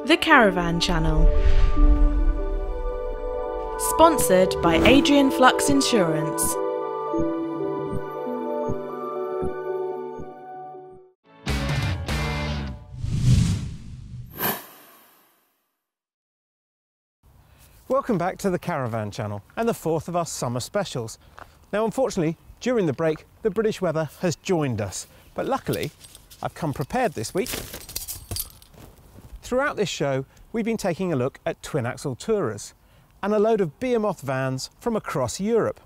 The Caravan Channel. Sponsored by Adrian Flux Insurance. Welcome back to the Caravan Channel and the fourth of our summer specials. Now unfortunately, during the break, the British weather has joined us, but luckily I've come prepared this week. Throughout this show, we've been taking a look at twin-axle tourers and a load of behemoth vans from across Europe.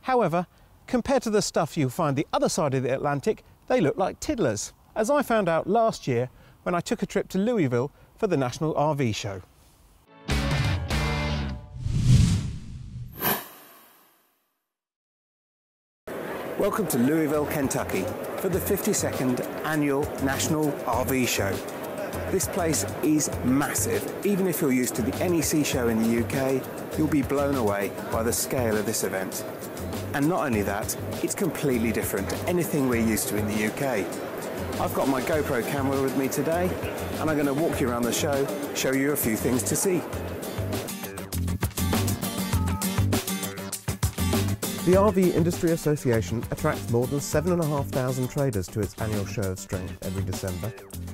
However, compared to the stuff you'll find the other side of the Atlantic, they look like tiddlers, as I found out last year when I took a trip to Louisville for the National RV Show. Welcome to Louisville, Kentucky for the 52nd Annual National RV Show. This place is massive. Even if you're used to the NEC show in the UK, you'll be blown away by the scale of this event. And not only that, it's completely different to anything we're used to in the UK. I've got my GoPro camera with me today, and I'm going to walk you around the show, show you a few things to see. The RV Industry Association attracts more than 7,500 traders to its annual show of strength every December,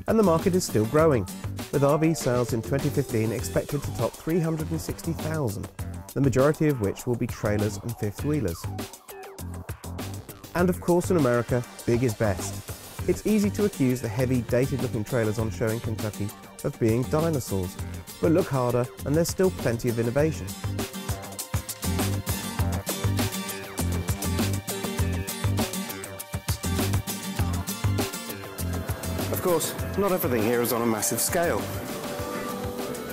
and the market is still growing, with RV sales in 2015 expected to top 360,000, the majority of which will be trailers and fifth-wheelers. And of course in America, big is best. It's easy to accuse the heavy, dated-looking trailers on show in Kentucky of being dinosaurs, but look harder and there's still plenty of innovation. Of course, not everything here is on a massive scale.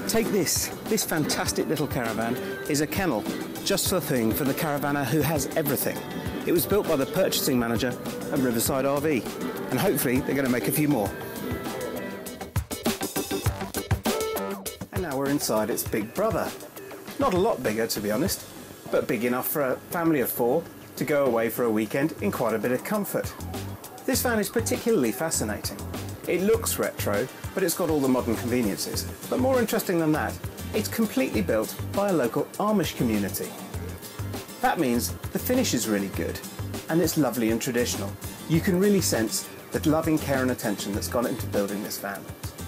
Take this fantastic little caravan is a kennel, just the thing for the caravaner who has everything. It was built by the purchasing manager at Riverside RV, and hopefully they're going to make a few more. And now we're inside its big brother. Not a lot bigger, to be honest, but big enough for a family of 4 to go away for a weekend in quite a bit of comfort. This van is particularly fascinating. It looks retro, but it's got all the modern conveniences. But more interesting than that, it's completely built by a local Amish community. That means the finish is really good, and it's lovely and traditional. You can really sense the loving care and attention that's gone into building this van.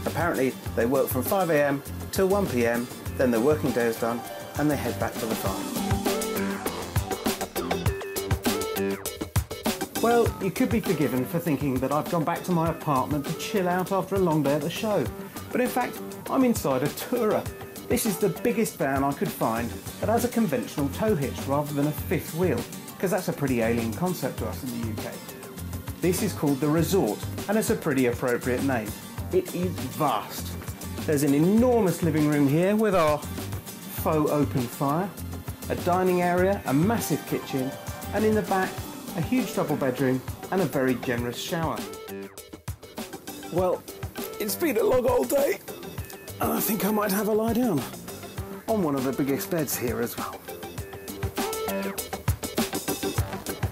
Apparently, they work from 5 AM till 1 PM, then their working day is done, and they head back to the farm. Well, you could be forgiven for thinking that I've gone back to my apartment to chill out after a long day at the show. But in fact, I'm inside a tourer. This is the biggest van I could find that has a conventional tow hitch rather than a fifth wheel, because that's a pretty alien concept to us in the UK. This is called the Resort, and it's a pretty appropriate name. It is vast. There's an enormous living room here with our faux open fire, a dining area, a massive kitchen, and in the back, a huge double bedroom and a very generous shower. Well, it's been a long old day, and I think I might have a lie down on one of the biggest beds here as well.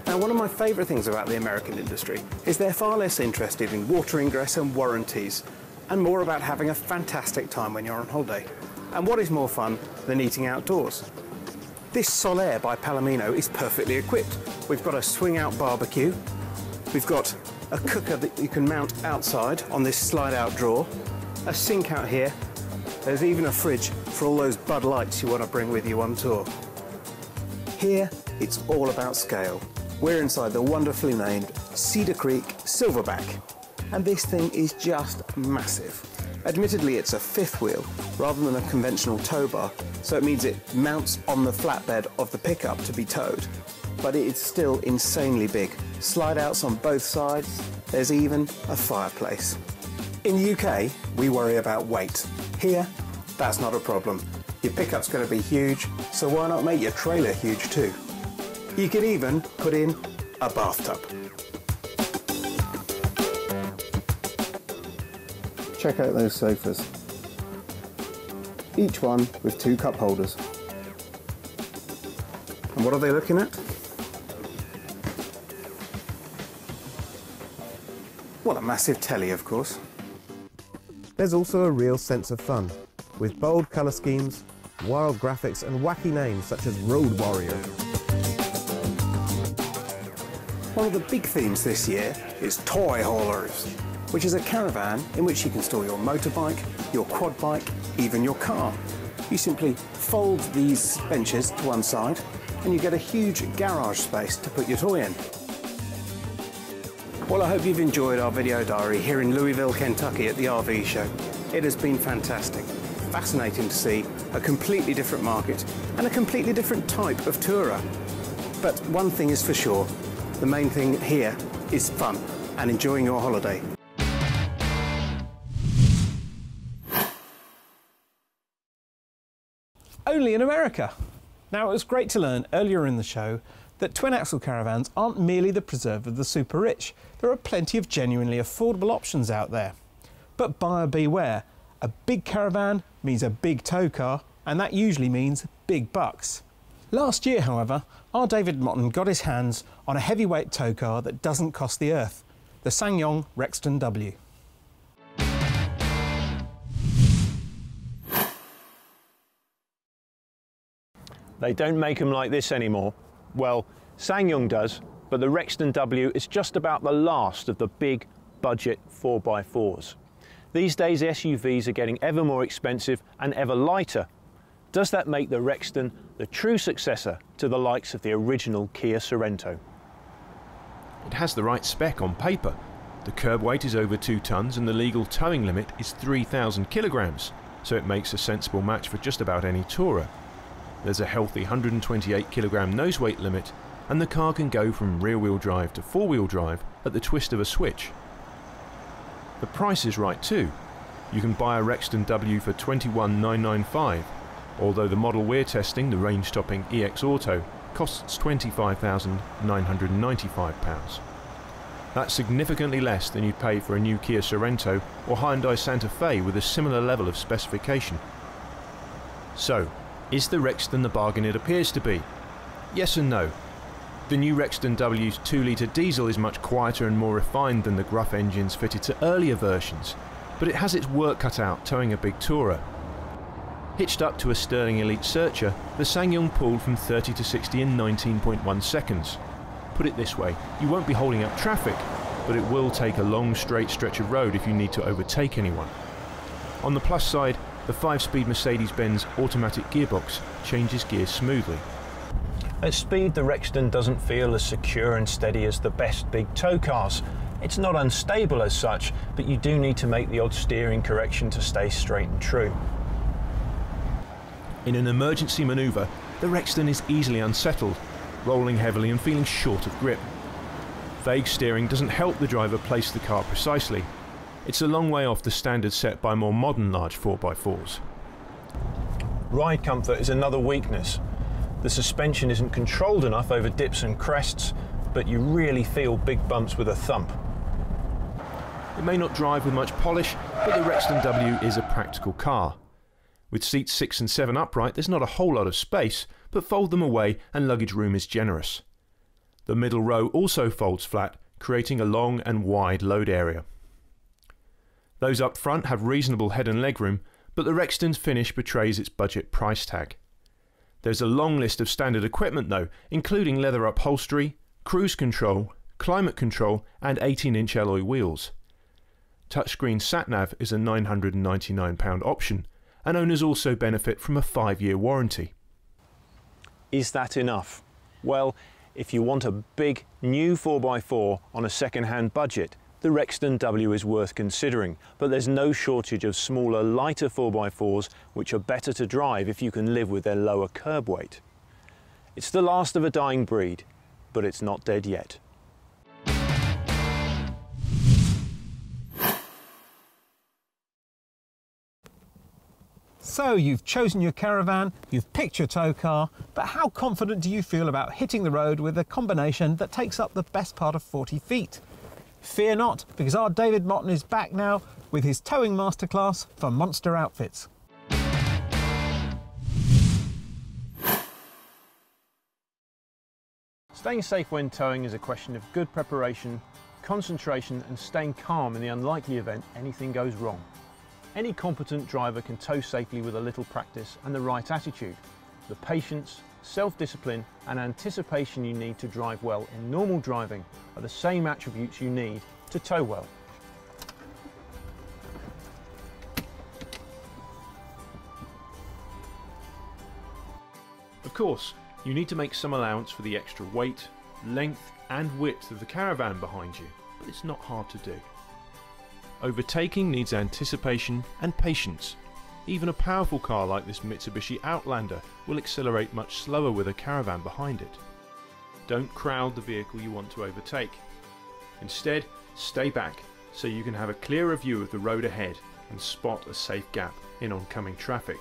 Now, one of my favourite things about the American industry is they're far less interested in water ingress and warranties, and more about having a fantastic time when you're on holiday. And what is more fun than eating outdoors? This Solaire by Palomino is perfectly equipped. We've got a swing-out barbecue, we've got a cooker that you can mount outside on this slide-out drawer, a sink out here, there's even a fridge for all those Bud Lights you want to bring with you on tour. Here, it's all about scale. We're inside the wonderfully named Cedar Creek Silverback, and this thing is just massive. Admittedly, it's a fifth wheel rather than a conventional tow bar, so it means it mounts on the flatbed of the pickup to be towed. But it is still insanely big. Slide outs on both sides, there's even a fireplace. In the UK, we worry about weight. Here, that's not a problem. Your pickup's going to be huge, so why not make your trailer huge too? You could even put in a bathtub. Check out those sofas. Each one with 2 cup holders. And what are they looking at? Well, a massive telly, of course. There's also a real sense of fun, with bold colour schemes, wild graphics and wacky names such as Road Warrior. One of the big themes this year is Toy Haulers, which is a caravan in which you can store your motorbike, your quad bike, even your car. You simply fold these benches to one side and you get a huge garage space to put your toy in. Well, I hope you've enjoyed our video diary here in Louisville, Kentucky at the RV show. It has been fantastic. Fascinating to see a completely different market and a completely different type of tourer. But one thing is for sure, the main thing here is fun and enjoying your holiday. Only in America. Now, it was great to learn earlier in the show that twin-axle caravans aren't merely the preserve of the super rich. There are plenty of genuinely affordable options out there. But buyer beware, a big caravan means a big tow car, and that usually means big bucks. Last year, however, our David Motton got his hands on a heavyweight tow car that doesn't cost the earth, the SsangYong Rexton W. They don't make them like this anymore. Well, SsangYong does, but the Rexton W is just about the last of the big budget 4x4s. These days SUVs are getting ever more expensive and ever lighter. Does that make the Rexton the true successor to the likes of the original Kia Sorento? It has the right spec on paper. The curb weight is over 2 tons and the legal towing limit is 3,000 kilograms, so it makes a sensible match for just about any tourer. There's a healthy 128 kilogram nose weight limit, and the car can go from rear-wheel drive to four-wheel drive at the twist of a switch. The price is right too. You can buy a Rexton W for $21,995, although the model we're testing, the range-topping EX Auto, costs £25,995. That's significantly less than you'd pay for a new Kia Sorento or Hyundai Santa Fe with a similar level of specification. So, is the Rexton the bargain it appears to be? Yes and no. The new Rexton W's 2-litre diesel is much quieter and more refined than the gruff engines fitted to earlier versions, but it has its work cut out towing a big tourer. Hitched up to a Sterling Elite Searcher, the SsangYong pulled from 30 to 60 in 19.1 seconds. Put it this way, you won't be holding up traffic, but it will take a long straight stretch of road if you need to overtake anyone. On the plus side, the 5-speed Mercedes-Benz automatic gearbox changes gears smoothly. At speed, the Rexton doesn't feel as secure and steady as the best big tow cars. It's not unstable as such, but you do need to make the odd steering correction to stay straight and true. In an emergency manoeuvre, the Rexton is easily unsettled, rolling heavily and feeling short of grip. Vague steering doesn't help the driver place the car precisely. It's a long way off the standard set by more modern large 4x4s. Ride comfort is another weakness. The suspension isn't controlled enough over dips and crests, but you really feel big bumps with a thump. It may not drive with much polish, but the Rexton W is a practical car. With seats 6 and 7 upright, there's not a whole lot of space, but fold them away and luggage room is generous. The middle row also folds flat, creating a long and wide load area. Those up front have reasonable head and legroom, but the Rexton's finish betrays its budget price tag. There's a long list of standard equipment though, including leather upholstery, cruise control, climate control and 18-inch alloy wheels. Touchscreen sat-nav is a £999 option, and owners also benefit from a 5-year warranty. Is that enough? Well, if you want a big new 4x4 on a second-hand budget, the Rexton W is worth considering, but there's no shortage of smaller, lighter 4x4s which are better to drive if you can live with their lower curb weight. It's the last of a dying breed, but it's not dead yet. So you've chosen your caravan, you've picked your tow car, but how confident do you feel about hitting the road with a combination that takes up the best part of 40 feet? Fear not, because our David Motton is back now with his towing masterclass for Monster Outfits. Staying safe when towing is a question of good preparation, concentration and staying calm in the unlikely event anything goes wrong. Any competent driver can tow safely with a little practice and the right attitude. The patience, self-discipline and anticipation you need to drive well in normal driving are the same attributes you need to tow well. Of course, you need to make some allowance for the extra weight, length and width of the Caravan behind you, but it's not hard to do. Overtaking needs anticipation and patience. Even a powerful car like this Mitsubishi Outlander will accelerate much slower with a Caravan behind it. Don't crowd the vehicle you want to overtake. Instead, stay back so you can have a clearer view of the road ahead and spot a safe gap in oncoming traffic.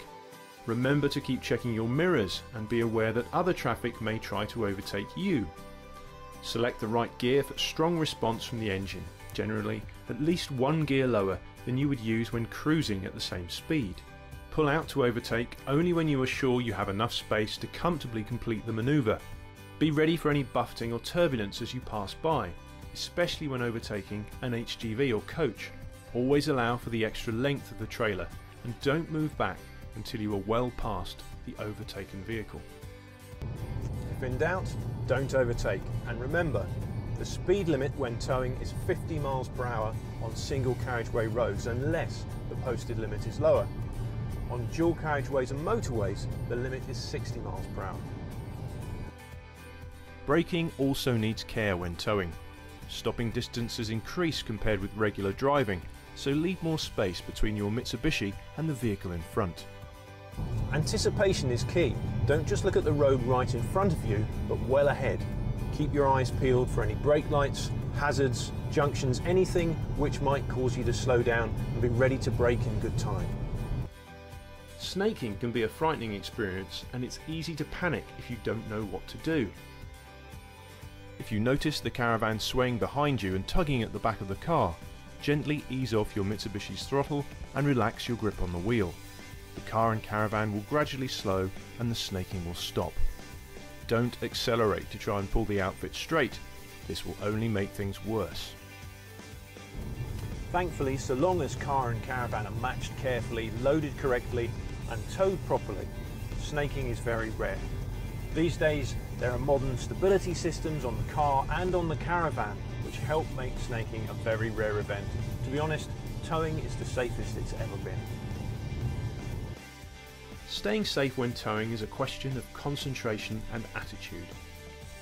Remember to keep checking your mirrors and be aware that other traffic may try to overtake you. Select the right gear for strong response from the engine, generally at least one gear lower than you would use when cruising at the same speed. Pull out to overtake only when you are sure you have enough space to comfortably complete the manoeuvre. Be ready for any buffeting or turbulence as you pass by, especially when overtaking an HGV or coach. Always allow for the extra length of the trailer and don't move back until you are well past the overtaken vehicle. If in doubt, don't overtake, and remember, the speed limit when towing is 50 miles per hour on single carriageway roads unless the posted limit is lower. On dual carriageways and motorways, the limit is 60 miles per hour. Braking also needs care when towing. Stopping distances increase compared with regular driving, so leave more space between your Mitsubishi and the vehicle in front. Anticipation is key. Don't just look at the road right in front of you, but well ahead. Keep your eyes peeled for any brake lights, hazards, junctions, anything which might cause you to slow down, and be ready to brake in good time. Snaking can be a frightening experience, and it's easy to panic if you don't know what to do. If you notice the Caravan swaying behind you and tugging at the back of the car, gently ease off your Mitsubishi's throttle and relax your grip on the wheel. The car and Caravan will gradually slow and the snaking will stop. Don't accelerate to try and pull the outfit straight. This will only make things worse. Thankfully, so long as car and Caravan are matched carefully, loaded correctly and towed properly, snaking is very rare. These days there are modern stability systems on the car and on the Caravan which help make snaking a very rare event. To be honest, towing is the safest it's ever been. Staying safe when towing is a question of concentration and attitude.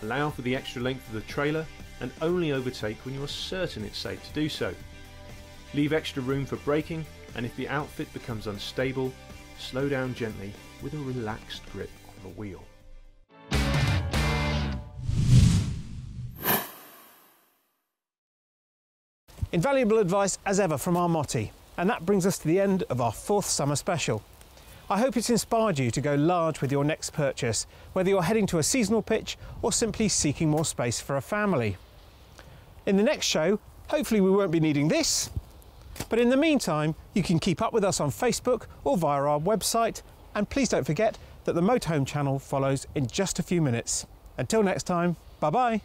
Allow for the extra length of the trailer and only overtake when you are certain it's safe to do so. Leave extra room for braking, and if the outfit becomes unstable, slow down gently with a relaxed grip on the wheel. Invaluable advice as ever from our Motti, and that brings us to the end of our 4th summer special. I hope it's inspired you to go large with your next purchase, whether you're heading to a seasonal pitch or simply seeking more space for a family. In the next show, hopefully we won't be needing this, but in the meantime, you can keep up with us on Facebook or via our website, and please don't forget that the Motorhome channel follows in just a few minutes. Until next time, bye-bye.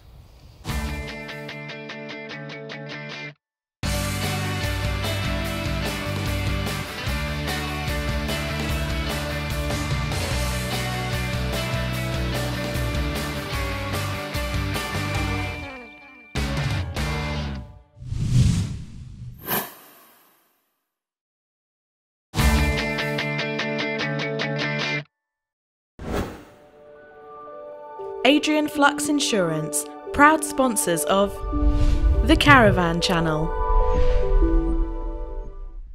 Adrian Flux Insurance, proud sponsors of the Caravan channel.